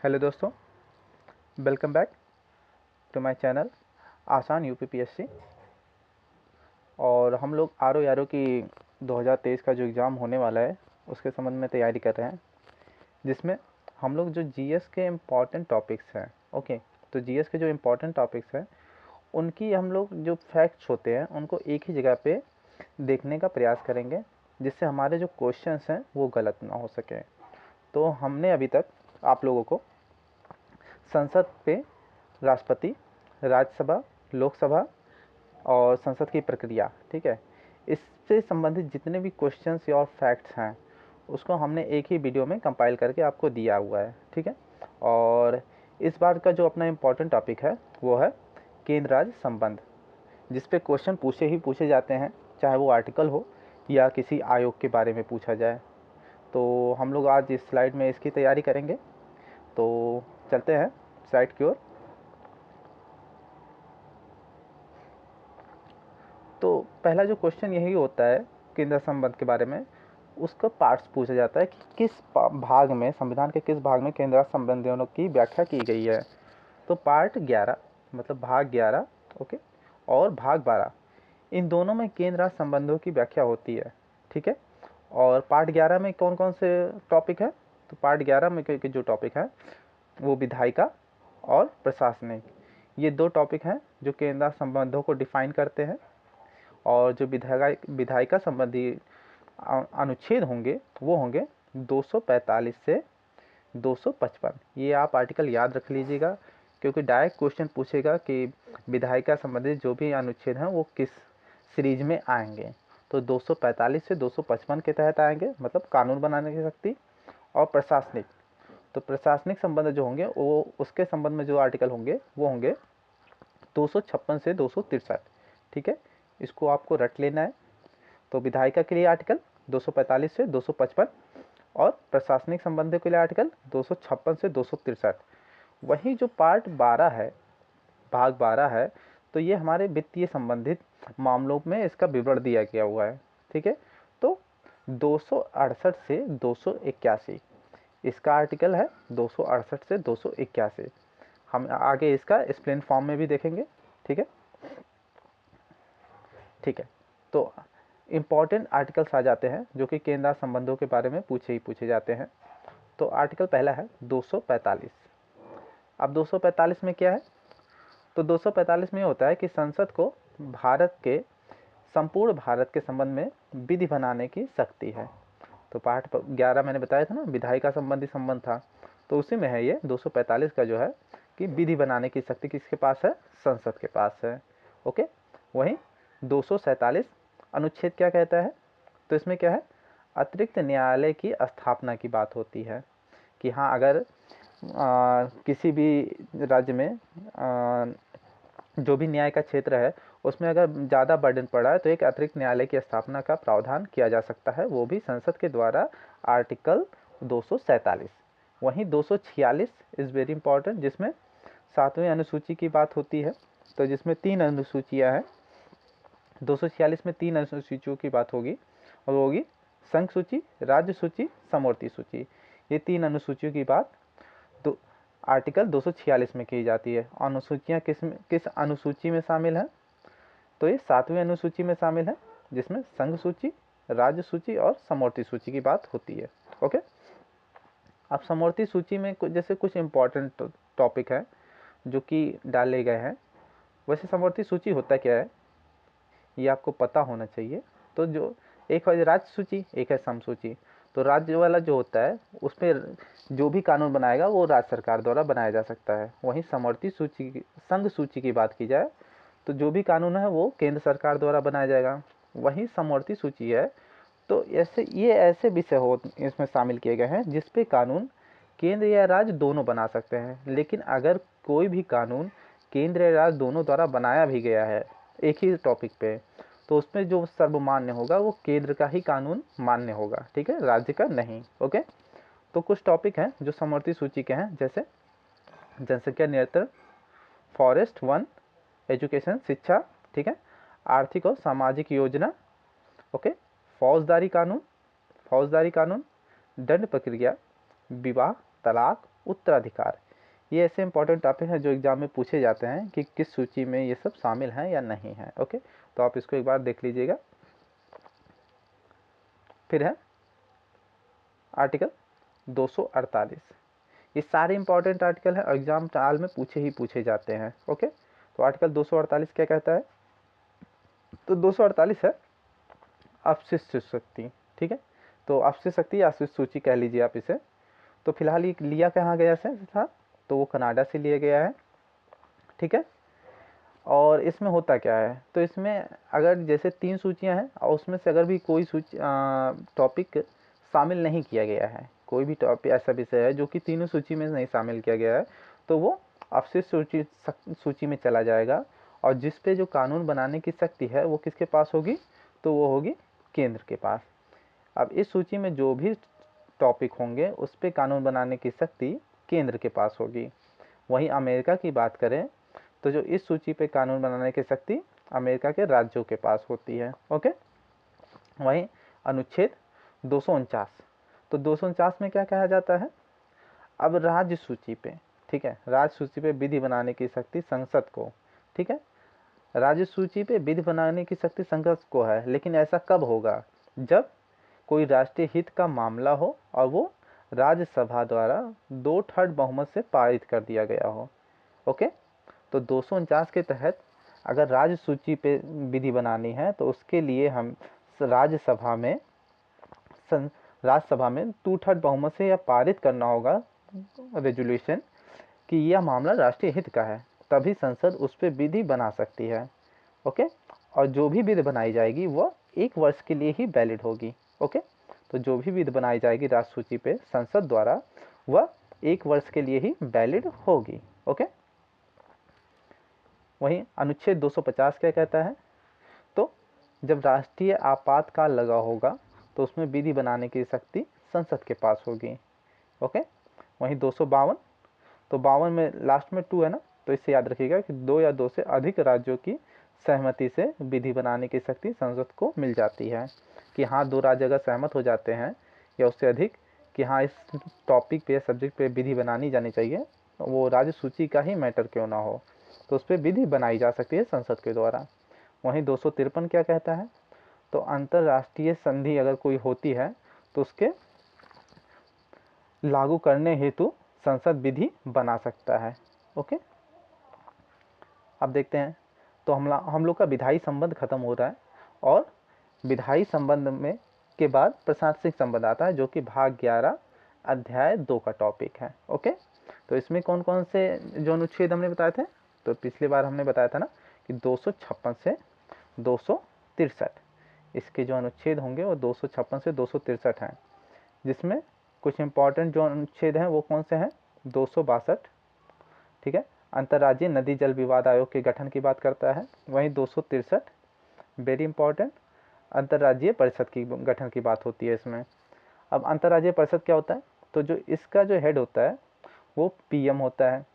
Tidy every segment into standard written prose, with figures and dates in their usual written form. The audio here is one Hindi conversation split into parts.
हेलो दोस्तों, welcome back to my channel आसान यूपीपीएससी। और हम लोग आर ओ की 2023 का जो एग्ज़ाम होने वाला है उसके संबंध में तैयारी कर रहे हैं, जिसमें हम लोग जो जीएस के इम्पॉर्टेंट टॉपिक्स हैं। ओके, तो जीएस के जो इम्पॉर्टेंट टॉपिक्स हैं उनकी हम लोग जो फैक्ट्स होते हैं उनको एक ही जगह पे देखने का प्रयास करेंगे, जिससे हमारे जो क्वेश्चंस हैं वो गलत ना हो सकें। तो हमने अभी तक आप लोगों को संसद पे राष्ट्रपति, राज्यसभा, लोकसभा और संसद की प्रक्रिया, ठीक है, इससे संबंधित जितने भी क्वेश्चंस और फैक्ट्स हैं उसको हमने एक ही वीडियो में कंपाइल करके आपको दिया हुआ है, ठीक है। और इस बार का जो अपना इम्पोर्टेंट टॉपिक है वो है केंद्र राज्य संबंध, जिस पे क्वेश्चन पूछे ही पूछे जाते हैं, चाहे वो आर्टिकल हो या किसी आयोग के बारे में पूछा जाए। तो हम लोग आज इस स्लाइड में इसकी तैयारी करेंगे। तो चलते हैं स्लाइड की ओर। तो पहला जो क्वेश्चन यही होता है केंद्र संबंध के बारे में, उसका पार्ट्स पूछा जाता है कि किस भाग में, संविधान के किस भाग में केंद्र संबंधियों की व्याख्या की गई है। तो पार्ट 11 मतलब भाग 11, ओके, और भाग 12, इन दोनों में केंद्र संबंधों की व्याख्या होती है, ठीक है। और पार्ट 11 में कौन कौन से टॉपिक है? तो पार्ट 11 में के जो टॉपिक है वो विधायिका और प्रशासनिक, ये दो टॉपिक हैं जो केंद्र संबंधों को डिफाइन करते हैं। और जो विधायिका संबंधी अनुच्छेद होंगे वो होंगे 245 से 255। ये आप आर्टिकल याद रख लीजिएगा, क्योंकि डायरेक्ट क्वेश्चन पूछेगा कि विधायिका संबंधित जो भी अनुच्छेद हैं वो किस सीरीज में आएंगे। तो 245 से 255 के तहत आएंगे, मतलब कानून बनाने की शक्ति। और प्रशासनिक, तो प्रशासनिक संबंध जो होंगे वो उसके संबंध में जो आर्टिकल होंगे वो होंगे 256 से 263, ठीक है। इसको आपको रट लेना है। तो विधायिका के लिए आर्टिकल 245 से 255 और प्रशासनिक संबंधों के लिए आर्टिकल 256 से 263। वहीं जो पार्ट 12 है, भाग 12 है, तो ये हमारे वित्तीय संबंधित मामलों में इसका विवरण दिया गया हुआ है, ठीक है। तो 268 से 281 इसका आर्टिकल है, 268 से 281। हम आगे इसका एक्सप्लेन फॉर्म में भी देखेंगे, ठीक है। ठीक है, तो इम्पॉर्टेंट आर्टिकल्स आ जाते हैं जो कि केंद्र संबंधों के बारे में पूछे ही पूछे जाते हैं। तो आर्टिकल पहला है 245। अब 245 में क्या है? तो 245 में होता है कि संसद को भारत के संपूर्ण भारत के संबंध में विधि बनाने की शक्ति है। तो पार्ट 11 मैंने बताया था ना, विधायिका संबंधी संबंध था, तो उसी में है ये 245 का जो है कि विधि बनाने की शक्ति किसके पास है? संसद के पास है, ओके। वहीं 247 अनुच्छेद क्या कहता है? तो इसमें क्या है? अतिरिक्त न्यायालय की स्थापना की बात होती है कि हाँ, अगर किसी भी राज्य में जो भी न्याय का क्षेत्र है उसमें अगर ज़्यादा बर्डन पड़ा है तो एक अतिरिक्त न्यायालय की स्थापना का प्रावधान किया जा सकता है, वो भी संसद के द्वारा, आर्टिकल 247। वहीं 246 इज़ वेरी इंपॉर्टेंट, जिसमें 7वीं अनुसूची की बात होती है। तो जिसमें 3 अनुसूचियाँ हैं, 246 में 3 अनुसूचियों की बात होगी, और वो होगी संघ सूची, राज्य सूची, समवर्ती सूची। ये 3 अनुसूचियों की बात तो आर्टिकल 246 में की जाती है। अनुसूचियाँ किस अनुसूची में शामिल हैं? तो ये 7वीं अनुसूची में शामिल है, जिसमें संघ सूची, राज्य सूची और समवर्ती सूची की बात होती है, ओके। अब समवर्ती सूची में जैसे कुछ इंपॉर्टेंट टॉपिक है जो कि डाले गए हैं। वैसे समवर्ती सूची होता क्या है ये आपको पता होना चाहिए। तो जो एक है राज्य सूची, एक है सम सूची। तो राज्य वाला जो होता है उस पर जो भी कानून बनाएगा वो राज्य सरकार द्वारा बनाया जा सकता है। वहीं समवर्ती सूची, संघ सूची की बात की जाए तो जो भी कानून है वो केंद्र सरकार द्वारा बनाया जाएगा। वहीं समवर्ती सूची है तो ऐसे विषय हो इसमें शामिल किए गए हैं जिसपे कानून केंद्र या राज्य दोनों बना सकते हैं। लेकिन अगर कोई भी कानून केंद्र या राज्य दोनों द्वारा बनाया भी गया है एक ही टॉपिक पे, तो उसमें जो सर्वमान्य होगा वो केंद्र का ही कानून मान्य होगा, ठीक है, राज्य का नहीं, ओके। तो कुछ टॉपिक हैं जो समवर्ती सूची के हैं, जैसे जनसंख्या नियंत्रण, फॉरेस्ट वन, एजुकेशन शिक्षा, ठीक है, आर्थिक और सामाजिक योजना, ओके, फौजदारी कानून, दंड प्रक्रिया, विवाह, तलाक उत्तराधिकार। ये ऐसे इंपॉर्टेंट टॉपिक हैं जो एग्जाम में पूछे जाते हैं कि किस सूची में ये सब शामिल हैं या नहीं है। ओके, तो आप इसको एक बार देख लीजिएगा। फिर है आर्टिकल 248। ये सारे इंपॉर्टेंट आर्टिकल है, एग्जाम टाल में पूछे जाते हैं। ओके, तो आर्टिकल 248 क्या कहता है? तो 248 है अपशिष्ट शक्ति। ठीक है, तो अपशिष्ट शक्ति या अपशिष्ट सूची कह लीजिए आप इसे। तो फिलहाल ये लिया कहाँ गया से था? तो वो कनाडा से लिया गया है। ठीक है, और इसमें होता क्या है? तो इसमें अगर जैसे 3 सूचियां हैं और उसमें से अगर भी कोई टॉपिक शामिल नहीं किया गया है, कोई भी टॉपिक ऐसा विषय है जो कि तीनों सूची में नहीं शामिल किया गया है, तो वो अपशिष्ट सूची में चला जाएगा। और जिस पे जो कानून बनाने की शक्ति है वो किसके पास होगी? तो वो होगी केंद्र के पास। अब इस सूची में जो भी टॉपिक होंगे उस पे कानून बनाने की शक्ति केंद्र के पास होगी। वहीं अमेरिका की बात करें तो जो इस सूची पे कानून बनाने की शक्ति अमेरिका के राज्यों के पास होती है। ओके, वहीं अनुच्छेद 249, तो 249 में क्या कहा जाता है? अब राज्य सूची पे, ठीक है, राज्य सूची पे विधि बनाने की शक्ति संसद को, ठीक है, राज्य सूची पे विधि बनाने की शक्ति संसद को है। लेकिन ऐसा कब होगा? जब कोई राष्ट्रीय हित का मामला हो और वो राज्यसभा द्वारा 2/3 बहुमत से पारित कर दिया गया हो। ओके, तो 249 के तहत अगर राज्य सूची पे विधि बनानी है तो उसके लिए हम राज्यसभा में 2/3 बहुमत से यह पारित करना होगा रेजोल्यूशन कि यह मामला राष्ट्रीय हित का है, तभी संसद उस पर विधि बना सकती है। ओके, और जो भी विधि बनाई जाएगी वह 1 वर्ष के लिए ही वैलिड होगी। ओके, तो जो भी विधि बनाई जाएगी राज्य सूची पे संसद द्वारा वह 1 वर्ष के लिए ही वैलिड होगी। ओके, वहीं अनुच्छेद 250 क्या कहता है? तो जब राष्ट्रीय आपातकाल लगा होगा तो उसमें विधि बनाने की शक्ति संसद के पास होगी। ओके, वहीं 252, तो 52 में लास्ट में 2 है ना, तो इससे याद रखिएगा कि 2 या 2 से अधिक राज्यों की सहमति से विधि बनाने की शक्ति संसद को मिल जाती है। कि हाँ, 2 राज्य अगर सहमत हो जाते हैं या उससे अधिक कि हाँ इस टॉपिक पे या सब्जेक्ट पे विधि बनानी जानी चाहिए, वो राज्य सूची का ही मैटर क्यों ना हो, तो उस पर विधि बनाई जा सकती है संसद के द्वारा। वहीं 253 क्या कहता है? तो अंतर्राष्ट्रीय संधि अगर कोई होती है तो उसके लागू करने हेतु संसद विधि बना सकता है। ओके, अब देखते हैं। तो हम लोग का विधायी संबंध खत्म हो रहा है और विधायी संबंध में के बाद प्रशासनिक संबंध आता है जो कि भाग 11 अध्याय 2 का टॉपिक है। ओके, तो इसमें कौन कौन से जो अनुच्छेद हमने बताए थे? तो पिछली बार हमने बताया था ना कि 256 से 263 इसके जो अनुच्छेद होंगे वो 256 से 263 हैं, जिसमें कुछ इंपॉर्टेंट जो अनुच्छेद हैं वो कौन से हैं? 262, ठीक है, अंतर्राज्यीय नदी जल विवाद आयोग के गठन की बात करता है। वहीं 263 वेरी इंपॉर्टेंट अंतर्राज्यीय परिषद की गठन की बात होती है इसमें। अब अंतर्राज्यीय परिषद क्या होता है? तो जो इसका जो हेड होता है वो पीएम होता है।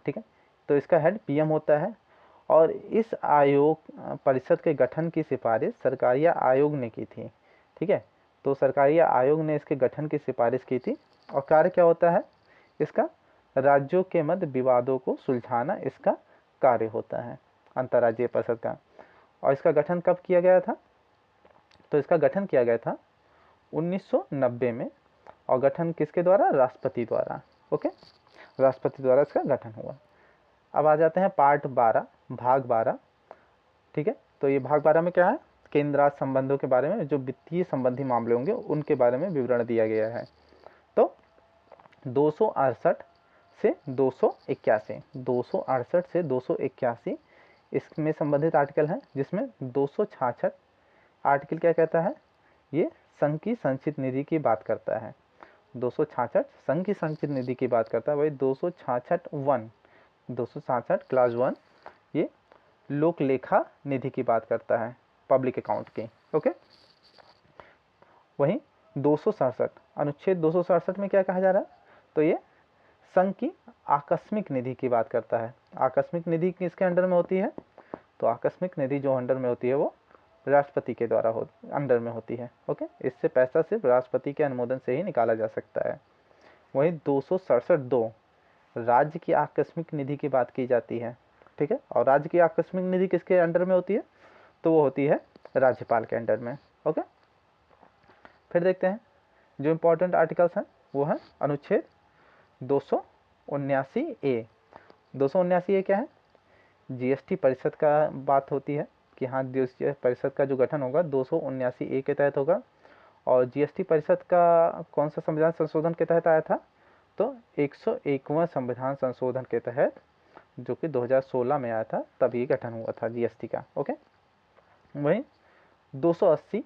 ठीक है, तो इसका हेड पीएम होता है और इस आयोग परिषद के गठन की सिफारिश सरकारी आयोग ने की थी। ठीक है, तो सरकारी आयोग ने इसके गठन की सिफारिश की थी और कार्य क्या होता है इसका? राज्यों के मध्य विवादों को सुलझाना इसका कार्य होता है अंतर्राज्यीय परिषद का। और इसका गठन कब किया गया था? तो इसका गठन किया गया था 1990 में और गठन किसके द्वारा? राष्ट्रपति द्वारा। ओके, राष्ट्रपति द्वारा इसका गठन हुआ। अब आ जाते हैं पार्ट 12 भाग 12। ठीक है, तो ये भाग 12 में क्या है? केंद्र राज्य संबंधों के बारे में, जो वित्तीय संबंधी मामले होंगे उनके बारे में विवरण दिया गया है। तो 268 से 281, 268 से 281 इसमें संबंधित आर्टिकल हैं, जिसमें 266 आर्टिकल क्या कहता है? ये संघ की संचित निधि की बात करता है। 266 संघ की संचित निधि की बात करता है। वही 266 क्लास 1 ये लोक लेखा निधि की बात करता है, पब्लिक अकाउंट की। ओके, वहीं 267 अनुच्छेद 267 में क्या कहा जा रहा है? तो ये संघ की आकस्मिक निधि की बात करता है। आकस्मिक निधि किसके अंडर में होती है? तो आकस्मिक निधि जो अंडर में होती है वो राष्ट्रपति के द्वारा अंडर में होती है। ओके, इससे पैसा सिर्फ राष्ट्रपति के अनुमोदन से ही निकाला जा सकता है। वहीं 267 राज्य की आकस्मिक निधि की बात की जाती है, ठीक है। और राज्य की आकस्मिक निधि किसके अंडर में होती है, तो वो होती है राज्यपाल के अंडर में। ओके, फिर देखते हैं जो इम्पोर्टेंट आर्टिकल्स हैं वो है अनुच्छेद 279A। 279A क्या है, जीएसटी परिषद का बात होती है कि हाँ जीएसटी परिषद का जो गठन होगा 279A के तहत होगा। और जीएसटी परिषद का कौन सा संविधान संशोधन के तहत आया था, तो 101वां संविधान संशोधन के तहत, जो कि 2016 में आया था, तभी गठन हुआ था जीएसटी का। ओके, वहीं 280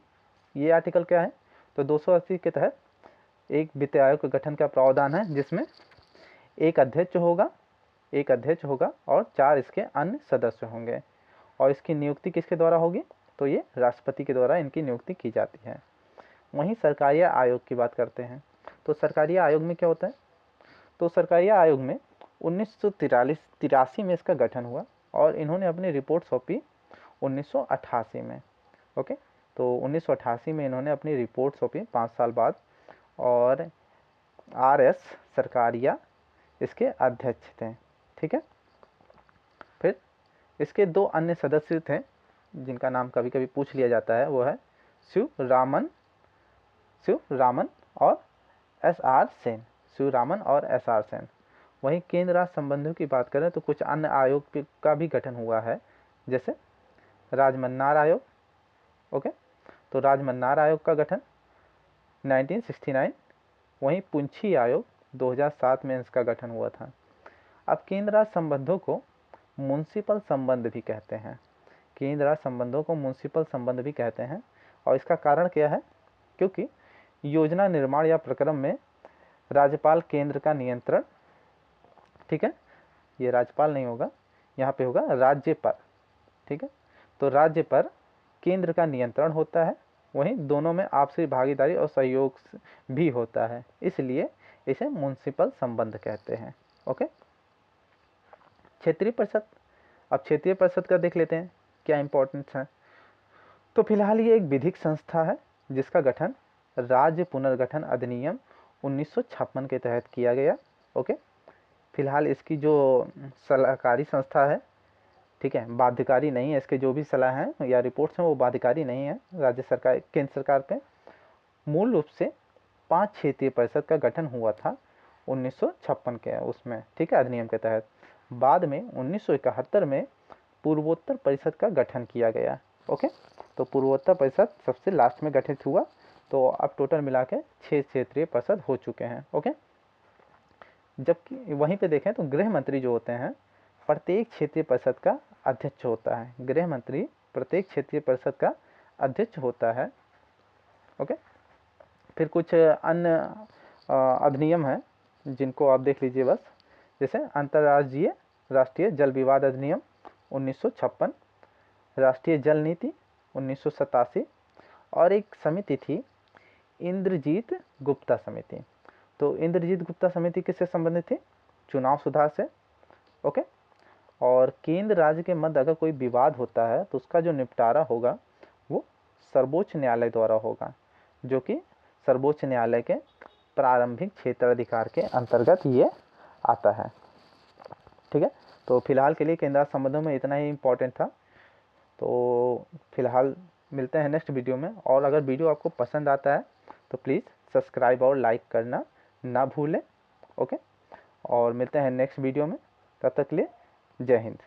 ये आर्टिकल क्या है, तो 280 के तहत एक वित्त आयोग के गठन का प्रावधान है, जिसमें एक अध्यक्ष होगा और 4 इसके अन्य सदस्य होंगे। और इसकी नियुक्ति किसके द्वारा होगी, तो ये राष्ट्रपति के द्वारा इनकी नियुक्ति की जाती है। वहीं सरकारी आयोग की बात करते हैं, तो सरकारी आयोग में क्या होता है, तो सरकारी आयोग में 1983 में इसका गठन हुआ और इन्होंने अपनी रिपोर्ट सौंपी 1988 में। ओके, तो 1988 में इन्होंने अपनी रिपोर्ट सौंपी 5 साल बाद, और RS सरकारिया इसके अध्यक्ष थे, ठीक है। फिर इसके 2 अन्य सदस्य थे जिनका नाम कभी कभी पूछ लिया जाता है, वो है शिवरामन और SR सेन, शिवरामन और SR सेन। वहीं केंद्र राज्य संबंधों की बात करें तो कुछ अन्य आयोग का भी गठन हुआ है, जैसे राजमन्नार आयोग। ओके, तो राजमन्नार आयोग का गठन 1969, वहीं पुंछी आयोग 2007 में इसका गठन हुआ था। अब केंद्र राज्य संबंधों को म्युनिसिपल संबंध भी कहते हैं, केंद्र राज्य संबंधों को म्युनिसिपल संबंध भी कहते हैं। और इसका कारण क्या है, क्योंकि योजना निर्माण या प्रक्रम में राज्यपाल केंद्र का नियंत्रण, ठीक है, ये राज्यपाल नहीं होगा, यहाँ पे होगा राज्य पर, ठीक है। तो राज्य पर केंद्र का नियंत्रण होता है, वहीं दोनों में आपसी भागीदारी और सहयोग भी होता है, इसलिए इसे म्युनिसिपल संबंध कहते हैं। ओके, क्षेत्रीय परिषद। अब क्षेत्रीय परिषद का देख लेते हैं क्या इंपॉर्टेंस है। तो फिलहाल ये एक विधिक संस्था है जिसका गठन राज्य पुनर्गठन अधिनियम 1956 के तहत किया गया। ओके, फिलहाल इसकी जो सलाहकारी संस्था है, ठीक है, बाध्यकारी नहीं है, इसके जो भी सलाह हैं या रिपोर्ट्स हैं वो बाध्यकारी नहीं है राज्य सरकार केंद्र सरकार पे। मूल रूप से 5 क्षेत्रीय परिषद का गठन हुआ था 1956 के उसमें, ठीक है, अधिनियम के तहत। बाद में 1971 में पूर्वोत्तर परिषद का गठन किया गया। ओके, तो पूर्वोत्तर परिषद सबसे लास्ट में गठित हुआ, तो अब टोटल मिला के 6 क्षेत्रीय परिषद हो चुके हैं। ओके, जबकि वहीं पे देखें तो गृह मंत्री जो होते हैं प्रत्येक क्षेत्रीय परिषद का अध्यक्ष होता है, गृह मंत्री प्रत्येक क्षेत्रीय परिषद का अध्यक्ष होता है। ओके, फिर कुछ अन्य अधिनियम हैं जिनको आप देख लीजिए बस, जैसे अंतर्राज्यीय राष्ट्रीय जल विवाद अधिनियम 1956, राष्ट्रीय जल नीति 1987, और एक समिति थी इंद्रजीत गुप्ता समिति। तो इंद्रजीत गुप्ता समिति किससे संबंधित थी, चुनाव सुधार से। ओके, और केंद्र राज्य के मध्य अगर कोई विवाद होता है तो उसका जो निपटारा होगा वो सर्वोच्च न्यायालय द्वारा होगा, जो कि सर्वोच्च न्यायालय के प्रारंभिक क्षेत्राधिकार के अंतर्गत ये आता है, ठीक है। तो फिलहाल के लिए केंद्र संबंधों में इतना ही इम्पोर्टेंट था। तो फिलहाल मिलते हैं नेक्स्ट वीडियो में, और अगर वीडियो आपको पसंद आता है तो प्लीज़ सब्सक्राइब और लाइक करना ना भूलें। ओके, और मिलते हैं नेक्स्ट वीडियो में, तब तक के लिए जय हिंद।